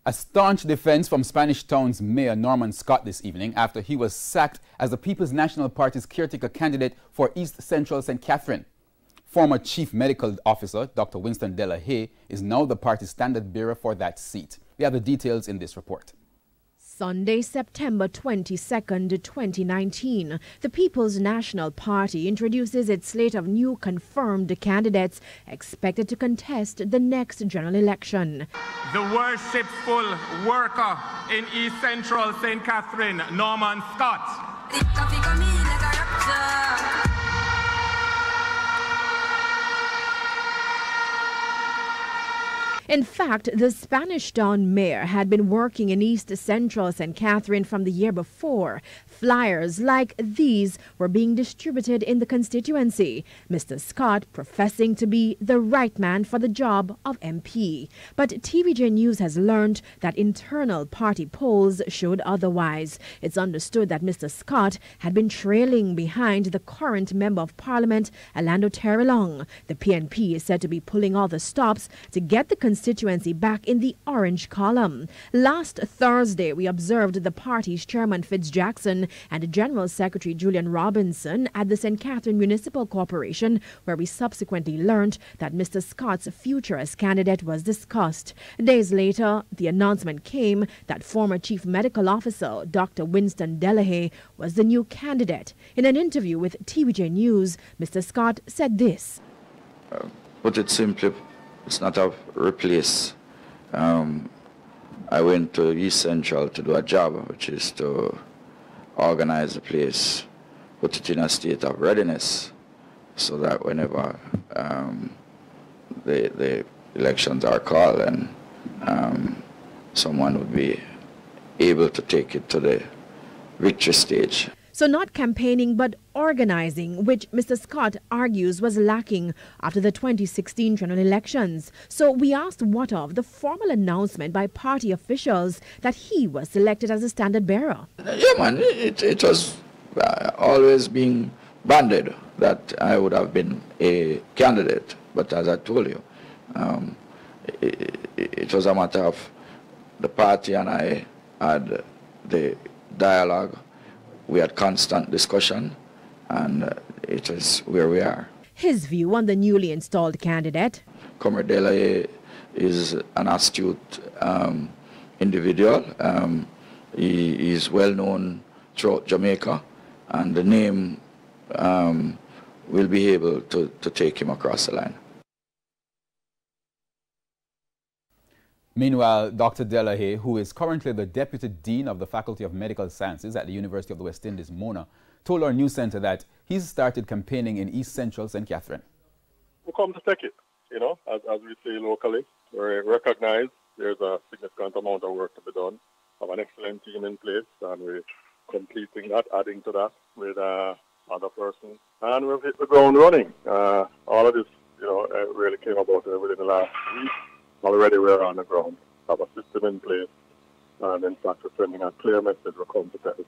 A staunch defense from Spanish Town's Mayor Norman Scott this evening after he was sacked as the People's National Party's caretaker candidate for East Central St. Catherine. Former Chief Medical Officer Dr. Winston De La Haye is now the party's standard bearer for that seat. We have the details in this report. Sunday, September 22nd, 2019, the People's National Party introduces its slate of new confirmed candidates expected to contest the next general election. The worshipful worker in East Central St. Catherine, Norman Scott. In fact, the Spanish Town mayor had been working in East Central St. Catherine from the year before. Flyers like these were being distributed in the constituency, Mr. Scott professing to be the right man for the job of MP. But TVJ News has learned that internal party polls showed otherwise. It's understood that Mr. Scott had been trailing behind the current Member of Parliament, Orlando Terrelong. The PNP is said to be pulling all the stops to get the constituency back in the orange column. Last Thursday, we observed the party's chairman Fitz Jackson and General Secretary Julian Robinson at the St. Catherine Municipal Corporation, where we subsequently learned that Mr. Scott's future as candidate was discussed. Days later, the announcement came that former Chief Medical Officer Dr. Winston De La Haye was the new candidate. In an interview with TVJ News, Mr. Scott said this. Put it simply, it's not a replace. I went to East Central to do a job, which is to organize the place, put it in a state of readiness, so that whenever the elections are called, and someone would be able to take it to the victory stage. So not campaigning but organizing, which Mr. Scott argues was lacking after the 2016 general elections. So we asked what of the formal announcement by party officials that he was selected as a standard bearer. Yeah, man, it was always being banded that I would have been a candidate. But as I told you, it was a matter of the party and I had the dialogue. We had constant discussion, and it is where we are. His view on the newly installed candidate. Comrade De La Haye is an astute individual. He is well known throughout Jamaica, and the name will be able to take him across the line. Meanwhile, Dr. De La Haye, who is currently the Deputy Dean of the Faculty of Medical Sciences at the University of the West Indies, Mona, told our news center that he's started campaigning in East Central St. Catherine. We come to take it, you know, as we say locally. We recognize there's a significant amount of work to be done. We have an excellent team in place, and we're completing that, adding to that with other persons. And we've hit the ground running. All of this, you know, really came about within the last week. Already we're on the ground, have a system in place, and in fact we're sending a clear message we're coming to Tennessee.